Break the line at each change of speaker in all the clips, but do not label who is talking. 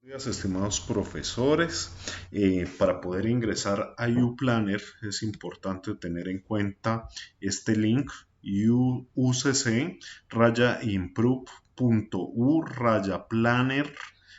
Días, estimados profesores. Para poder ingresar a UPlanner es importante tener en cuenta este link ucc-improve.u-planner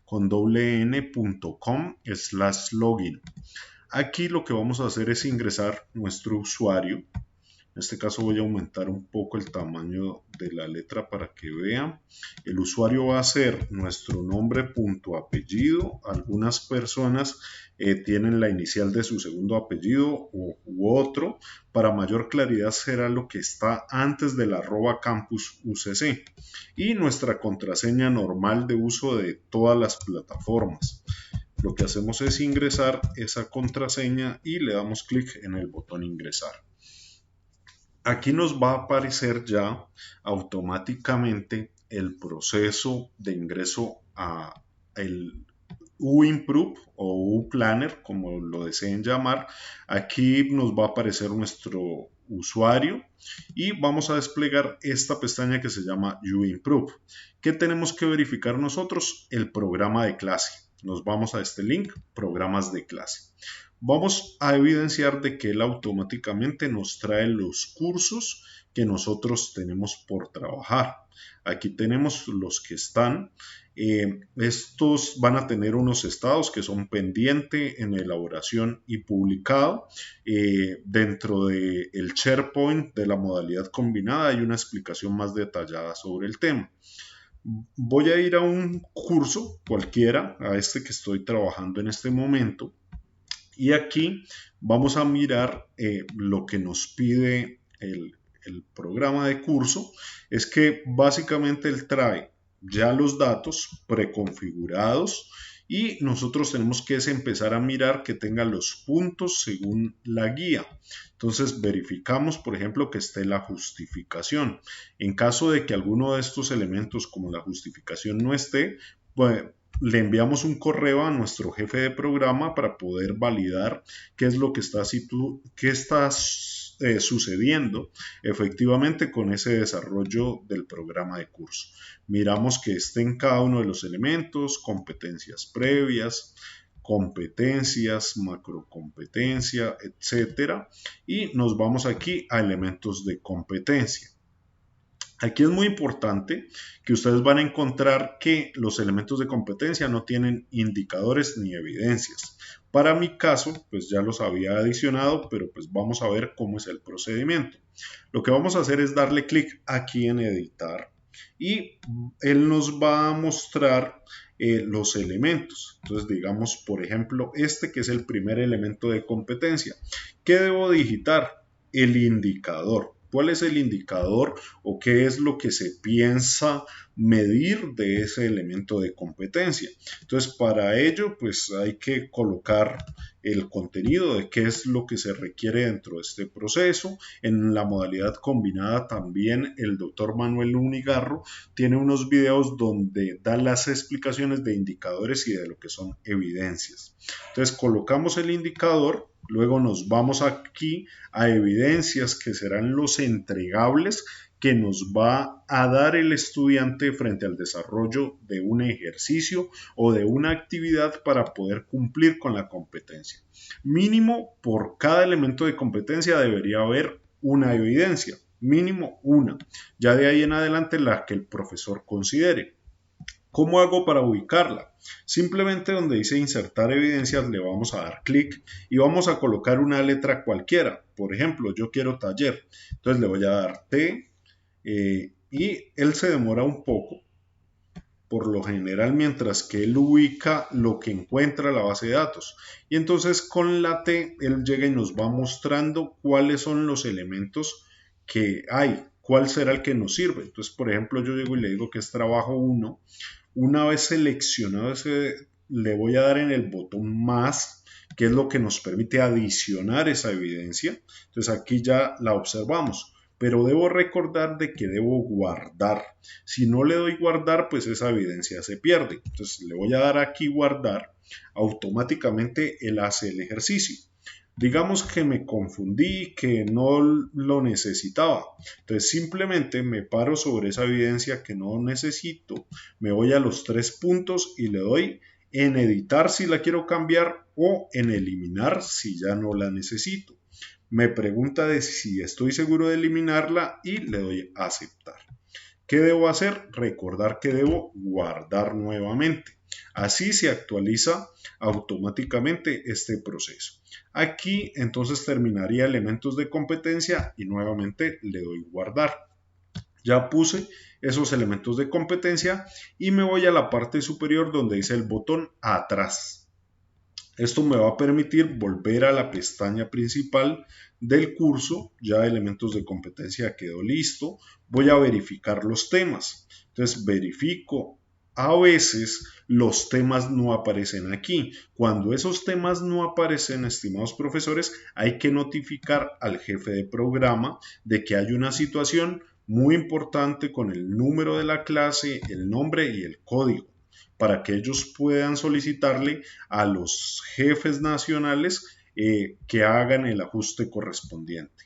con n.com/login. Aquí lo que vamos a hacer es ingresar nuestro usuario. En este caso voy a aumentar un poco el tamaño de la letra para que vean. El usuario va a ser nuestro nombre punto apellido. Algunas personas tienen la inicial de su segundo apellido u otro. Para mayor claridad será lo que está antes del @campus UCC. Y nuestra contraseña normal de uso de todas las plataformas. Lo que hacemos es ingresar esa contraseña y le damos clic en el botón ingresar. Aquí nos va a aparecer ya automáticamente el proceso de ingreso a el UImprove o UPlanner, como lo deseen llamar. Aquí nos va a aparecer nuestro usuario y vamos a desplegar esta pestaña que se llama UImprove. ¿Qué tenemos que verificar nosotros? El programa de clase. Nos vamos a este link, programas de clase. Vamos a evidenciar de que él automáticamente nos trae los cursos que nosotros tenemos por trabajar. Aquí tenemos los que están. Estos van a tener unos estados que son pendiente en elaboración y publicado. Dentro del SharePoint de la modalidad combinada hay una explicación más detallada sobre el tema. Voy a ir a un curso cualquiera, a este que estoy trabajando en este momento. Y aquí vamos a mirar lo que nos pide el programa de curso. Es que básicamente él trae ya los datos preconfigurados y nosotros tenemos que empezar a mirar que tenga los puntos según la guía. Entonces verificamos, por ejemplo, que esté la justificación. En caso de que alguno de estos elementos como la justificación no esté, pues le enviamos un correo a nuestro jefe de programa para poder validar qué es lo que está, sucediendo efectivamente con ese desarrollo del programa de curso. Miramos que estén cada uno de los elementos, competencias previas, competencias, macrocompetencia, etcétera, y nos vamos aquí a elementos de competencia. Aquí es muy importante que ustedes van a encontrar que los elementos de competencia no tienen indicadores ni evidencias. Para mi caso, pues ya los había adicionado, pero pues vamos a ver cómo es el procedimiento. Lo que vamos a hacer es darle clic aquí en editar y él nos va a mostrar los elementos. Entonces digamos, por ejemplo, este que es el primer elemento de competencia. ¿Qué debo digitar? El indicador. ¿Cuál es el indicador o qué es lo que se piensa medir de ese elemento de competencia? Entonces, para ello, pues hay que colocar el contenido de qué es lo que se requiere dentro de este proceso. En la modalidad combinada también el doctor Manuel Unigarro tiene unos videos donde da las explicaciones de indicadores y de lo que son evidencias. Entonces, colocamos el indicador. Luego nos vamos aquí a evidencias que serán los entregables que nos va a dar el estudiante frente al desarrollo de un ejercicio o de una actividad para poder cumplir con la competencia. Mínimo por cada elemento de competencia debería haber una evidencia, mínimo una. Ya de ahí en adelante la que el profesor considere. ¿Cómo hago para ubicarla? Simplemente donde dice insertar evidencias le vamos a dar clic y vamos a colocar una letra cualquiera. Por ejemplo, yo quiero taller. Entonces le voy a dar T y él se demora un poco. Por lo general, mientras que él ubica lo que encuentra la base de datos. Y entonces con la T él llega y nos va mostrando cuáles son los elementos que hay. ¿Cuál será el que nos sirve? Entonces, por ejemplo, yo llego y le digo que es trabajo 1. Una vez seleccionado ese, le voy a dar en el botón más, que es lo que nos permite adicionar esa evidencia. Entonces aquí ya la observamos, pero debo recordar de que debo guardar. Si no le doy guardar, pues esa evidencia se pierde. Entonces le voy a dar aquí guardar, automáticamente él hace el ejercicio. Digamos que me confundí, que no lo necesitaba. Entonces simplemente me paro sobre esa evidencia que no necesito, me voy a los 3 puntos y le doy en editar si la quiero cambiar o en eliminar si ya no la necesito. Me pregunta de si estoy seguro de eliminarla y le doy a aceptar. ¿Qué debo hacer? Recordar que debo guardar nuevamente. Así se actualiza automáticamente este proceso. Aquí entonces terminaría elementos de competencia y nuevamente le doy guardar. Ya puse esos elementos de competencia y me voy a la parte superior donde dice el botón atrás. Esto me va a permitir volver a la pestaña principal del curso. Ya elementos de competencia quedó listo. Voy a verificar los temas. Entonces verifico. A veces los temas no aparecen aquí. Cuando esos temas no aparecen, estimados profesores, hay que notificar al jefe de programa de que hay una situación muy importante con el número de la clase, el nombre y el código, para que ellos puedan solicitarle a los jefes nacionales que hagan el ajuste correspondiente.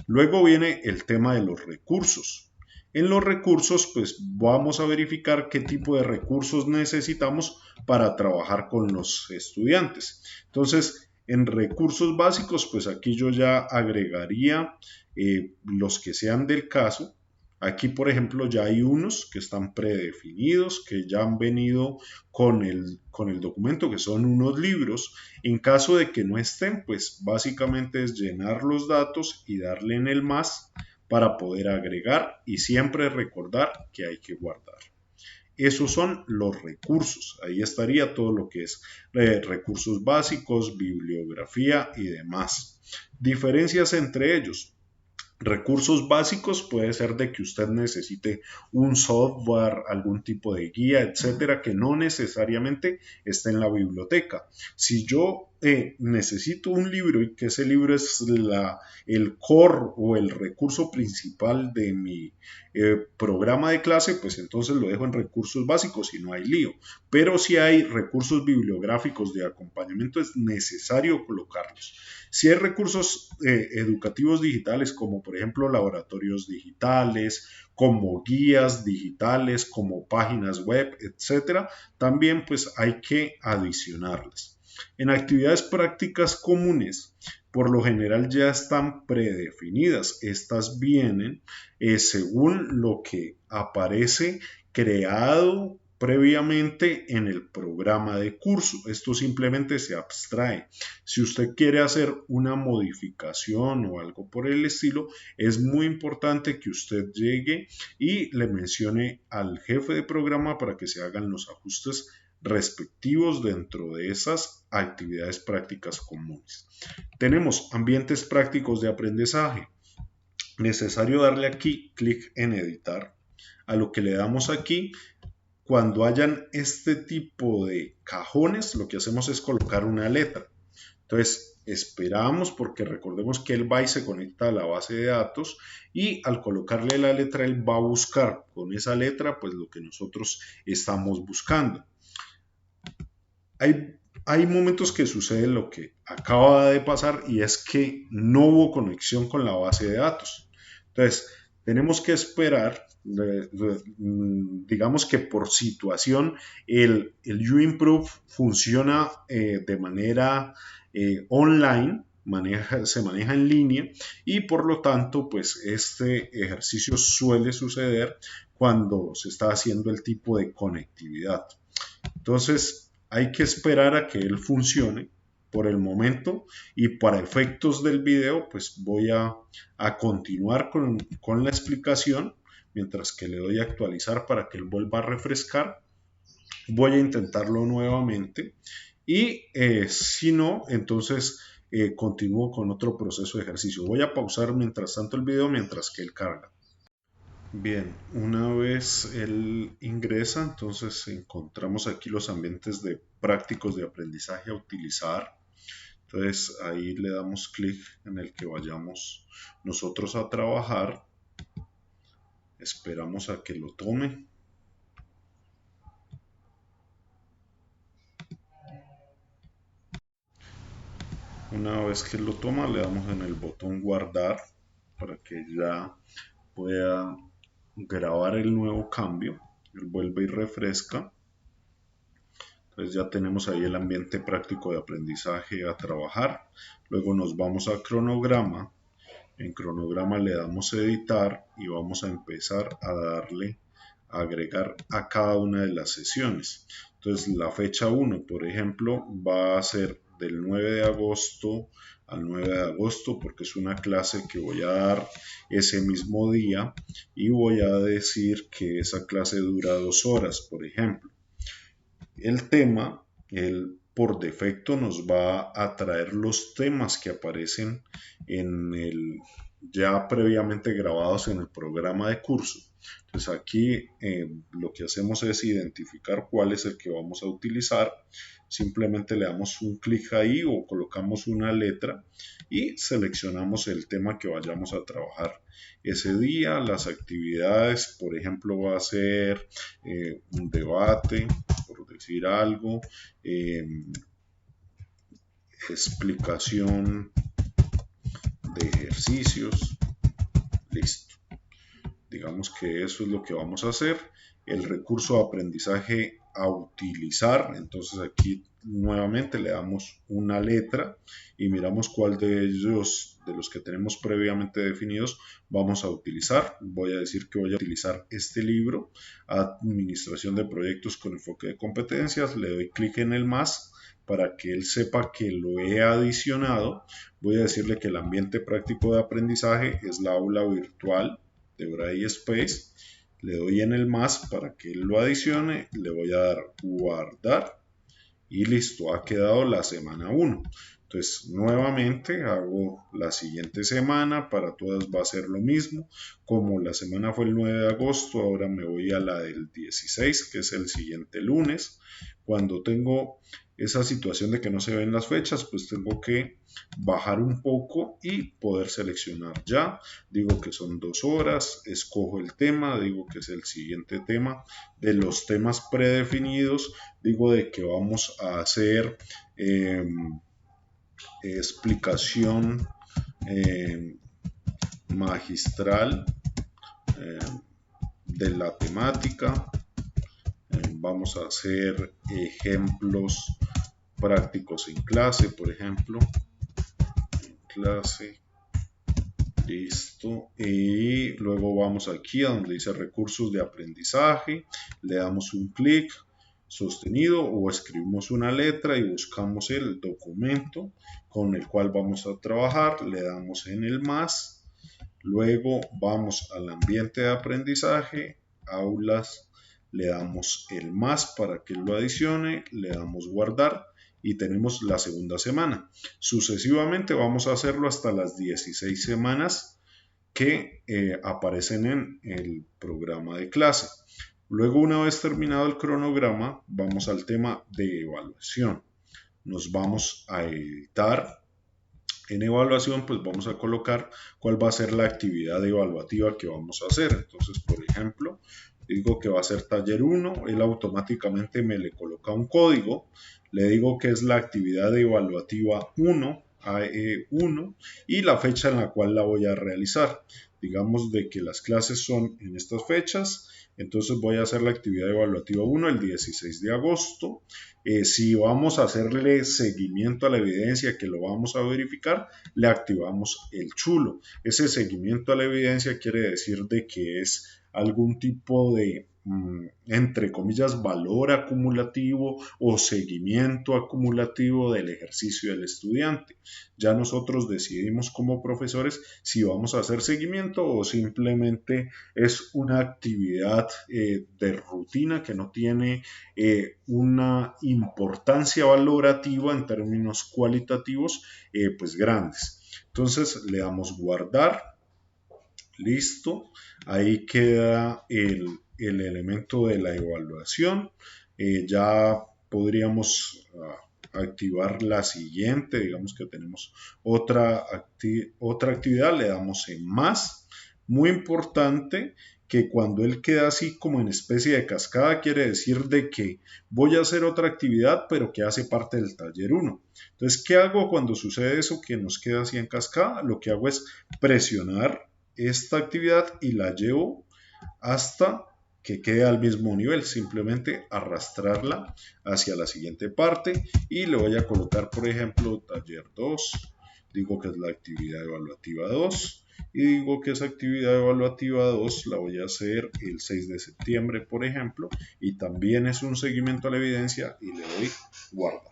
Luego viene el tema de los recursos. En los recursos, pues vamos a verificar qué tipo de recursos necesitamos para trabajar con los estudiantes. Entonces, en recursos básicos, pues aquí yo ya agregaría los que sean del caso. Aquí, por ejemplo, ya hay unos que están predefinidos, que ya han venido con el documento, que son unos libros. En caso de que no estén, pues básicamente es llenar los datos y darle en el más para poder agregar y siempre recordar que hay que guardar. Esos son los recursos. Ahí estaría todo lo que es recursos básicos, bibliografía y demás. Diferencias entre ellos. Recursos básicos puede ser de que usted necesite un software, algún tipo de guía, etcétera, que no necesariamente esté en la biblioteca. Si yo necesito un libro y que ese libro es el core o el recurso principal de mi programa de clase, pues entonces lo dejo en recursos básicos y no hay lío. Pero si hay recursos bibliográficos de acompañamiento, es necesario colocarlos. Si hay recursos educativos digitales, como por ejemplo laboratorios digitales, como guías digitales, como páginas web, etcétera, también pues hay que adicionarlas. En actividades prácticas comunes, por lo general ya están predefinidas. Estas vienen según lo que aparece creado previamente en el programa de curso. Esto simplemente se abstrae. Si usted quiere hacer una modificación o algo por el estilo, es muy importante que usted llegue y le mencione al jefe de programa para que se hagan los ajustes respectivos dentro de esas actividades prácticas comunes. Tenemos ambientes prácticos de aprendizaje. Necesario darle aquí clic en editar. A lo que le damos aquí, cuando hayan este tipo de cajones, lo que hacemos es colocar una letra. Entonces esperamos, porque recordemos que él va y se conecta a la base de datos y al colocarle la letra él va a buscar con esa letra pues lo que nosotros estamos buscando. Hay momentos que sucede lo que acaba de pasar y es que no hubo conexión con la base de datos. Entonces, tenemos que esperar, digamos que por situación, el YouImprove funciona de manera online, se maneja en línea y por lo tanto, pues este ejercicio suele suceder cuando se está haciendo el tipo de conectividad. Entonces, hay que esperar a que él funcione por el momento y para efectos del video pues voy a continuar con la explicación mientras que le doy a actualizar para que él vuelva a refrescar. Voy a intentarlo nuevamente y si no, entonces continúo con otro proceso de ejercicio. Voy a pausar mientras tanto el video mientras que él carga. Bien, una vez él ingresa, entonces encontramos aquí los ambientes de prácticos de aprendizaje a utilizar. Entonces ahí le damos clic en el que vayamos nosotros a trabajar. Esperamos a que lo tome. Una vez que lo toma, le damos en el botón guardar para que ya pueda grabar el nuevo cambio. Él vuelve y refresca. Entonces ya tenemos ahí el ambiente práctico de aprendizaje a trabajar. Luego nos vamos a cronograma. En cronograma le damos editar y vamos a empezar a darle a agregar a cada una de las sesiones. Entonces la fecha 1, por ejemplo, va a ser del 9 de agosto al 9 de agosto porque es una clase que voy a dar ese mismo día y voy a decir que esa clase dura 2 horas, por ejemplo. El tema, por defecto nos va a traer los temas que aparecen en el ya previamente grabados en el programa de curso. Entonces aquí lo que hacemos es identificar cuál es el que vamos a utilizar. Simplemente le damos un clic ahí o colocamos una letra y seleccionamos el tema que vayamos a trabajar ese día. Las actividades, por ejemplo, va a ser un debate, por decir algo, explicación de ejercicios, listo. Digamos que eso es lo que vamos a hacer. El recurso de aprendizaje a utilizar, entonces aquí nuevamente le damos una letra y miramos cuál de ellos, de los que tenemos previamente definidos, vamos a utilizar. Voy a decir que voy a utilizar este libro, Administración de Proyectos con Enfoque de Competencias. Le doy clic en el más para que él sepa que lo he adicionado. Voy a decirle que el ambiente práctico de aprendizaje es la aula virtual de Braille Space. Le doy en el más para que él lo adicione, le voy a dar guardar y listo, ha quedado la semana 1. Entonces nuevamente hago la siguiente semana, para todas va a ser lo mismo. Como la semana fue el 9 de agosto, ahora me voy a la del 16, que es el siguiente lunes. Cuando tengo esa situación de que no se ven las fechas, pues tengo que bajar un poco y poder seleccionar ya. Digo que son 2 horas, escojo el tema, digo que es el siguiente tema. De los temas predefinidos, digo de que vamos a hacer explicación magistral de la temática. Vamos a hacer ejemplos prácticos en clase, por ejemplo. En clase. Listo. Y luego vamos aquí a donde dice recursos de aprendizaje. Le damos un clic sostenido o escribimos una letra y buscamos el documento con el cual vamos a trabajar. Le damos en el más. Luego vamos al ambiente de aprendizaje, aulas. Le damos el más para que lo adicione, le damos guardar y tenemos la segunda semana. Sucesivamente vamos a hacerlo hasta las 16 semanas que aparecen en el programa de clase. Luego, una vez terminado el cronograma, vamos al tema de evaluación. Nos vamos a editar. En evaluación, pues vamos a colocar cuál va a ser la actividad evaluativa que vamos a hacer. Entonces, por ejemplo, digo que va a ser taller 1, él automáticamente me le coloca un código, le digo que es la actividad evaluativa 1, AE1, y la fecha en la cual la voy a realizar. Digamos de que las clases son en estas fechas, entonces voy a hacer la actividad evaluativa 1 el 16 de agosto. Si vamos a hacerle seguimiento a la evidencia que lo vamos a verificar, le activamos el chulo. Ese seguimiento a la evidencia quiere decir de que es algún tipo de, entre comillas, valor acumulativo o seguimiento acumulativo del ejercicio del estudiante. Ya nosotros decidimos como profesores si vamos a hacer seguimiento o simplemente es una actividad de rutina que no tiene una importancia valorativa en términos cualitativos pues grandes. Entonces le damos guardar. Listo, ahí queda el elemento de la evaluación. Ya podríamos activar la siguiente, digamos que tenemos otra actividad, le damos en más. Muy importante que cuando él queda así como en especie de cascada, quiere decir de que voy a hacer otra actividad, pero que hace parte del taller 1. Entonces, ¿qué hago cuando sucede eso que nos queda así en cascada? Lo que hago es presionar esta actividad y la llevo hasta que quede al mismo nivel, simplemente arrastrarla hacia la siguiente parte y le voy a colocar, por ejemplo, taller 2, digo que es la actividad evaluativa 2 y digo que esa actividad evaluativa 2 la voy a hacer el 6 de septiembre, por ejemplo, y también es un seguimiento a la evidencia y le doy guardar.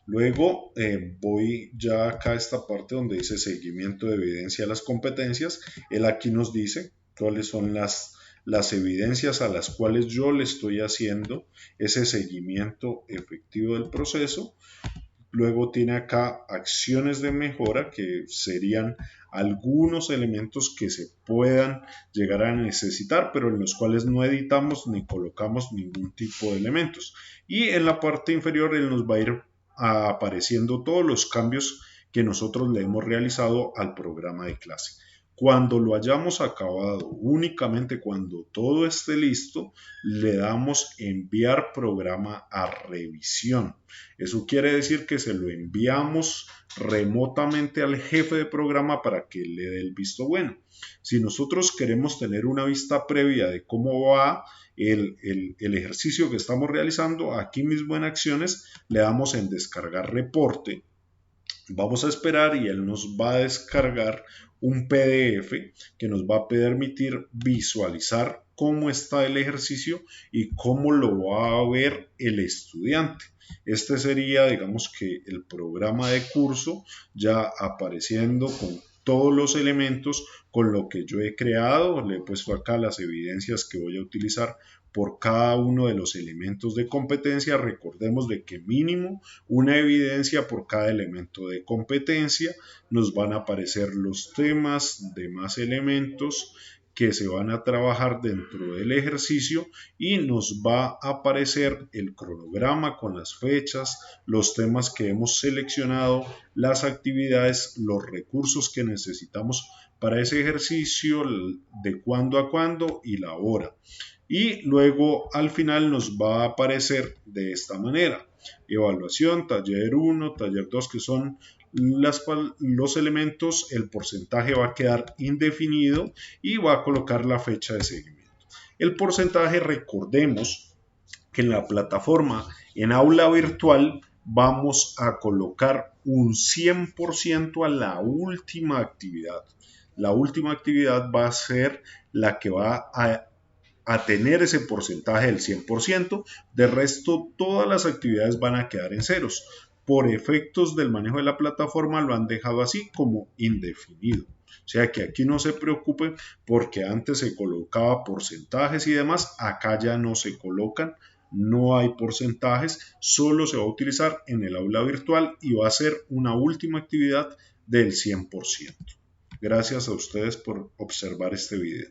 Luego voy ya acá a esta parte donde dice seguimiento de evidencia a las competencias. Él aquí nos dice cuáles son las evidencias a las cuales yo le estoy haciendo ese seguimiento efectivo del proceso. Luego tiene acá acciones de mejora, que serían algunos elementos que se puedan llegar a necesitar, pero en los cuales no editamos ni colocamos ningún tipo de elementos. Y en la parte inferior él nos va a ir apareciendo todos los cambios que nosotros le hemos realizado al programa de clase. Cuando lo hayamos acabado, únicamente cuando todo esté listo, le damos enviar programa a revisión. Eso quiere decir que se lo enviamos remotamente al jefe de programa para que le dé el visto bueno. Si nosotros queremos tener una vista previa de cómo va el ejercicio que estamos realizando, aquí mismo en acciones le damos en descargar reporte. Vamos a esperar y él nos va a descargar un PDF que nos va a permitir visualizar cómo está el ejercicio y cómo lo va a ver el estudiante. Este sería, digamos que el programa de curso ya apareciendo con todos los elementos con lo que yo he creado. Le he puesto acá las evidencias que voy a utilizar por cada uno de los elementos de competencia. Recordemos de que mínimo una evidencia por cada elemento de competencia. Nos van a aparecer los temas de más elementos que se van a trabajar dentro del ejercicio y nos va a aparecer el cronograma con las fechas, los temas que hemos seleccionado, las actividades, los recursos que necesitamos para ese ejercicio, de cuándo a cuándo y la hora. Y luego al final nos va a aparecer de esta manera: evaluación, taller 1, taller 2, que son los elementos. El porcentaje va a quedar indefinido y va a colocar la fecha de seguimiento. El porcentaje, recordemos que en la plataforma, en aula virtual, vamos a colocar un 100% a la última actividad. La última actividad va a ser la que va a tener ese porcentaje del 100%, de resto todas las actividades van a quedar en ceros. Por efectos del manejo de la plataforma lo han dejado así como indefinido. O sea que aquí no se preocupen porque antes se colocaba porcentajes y demás, acá ya no se colocan, no hay porcentajes, solo se va a utilizar en el aula virtual y va a ser una última actividad del 100%. Gracias a ustedes por observar este video.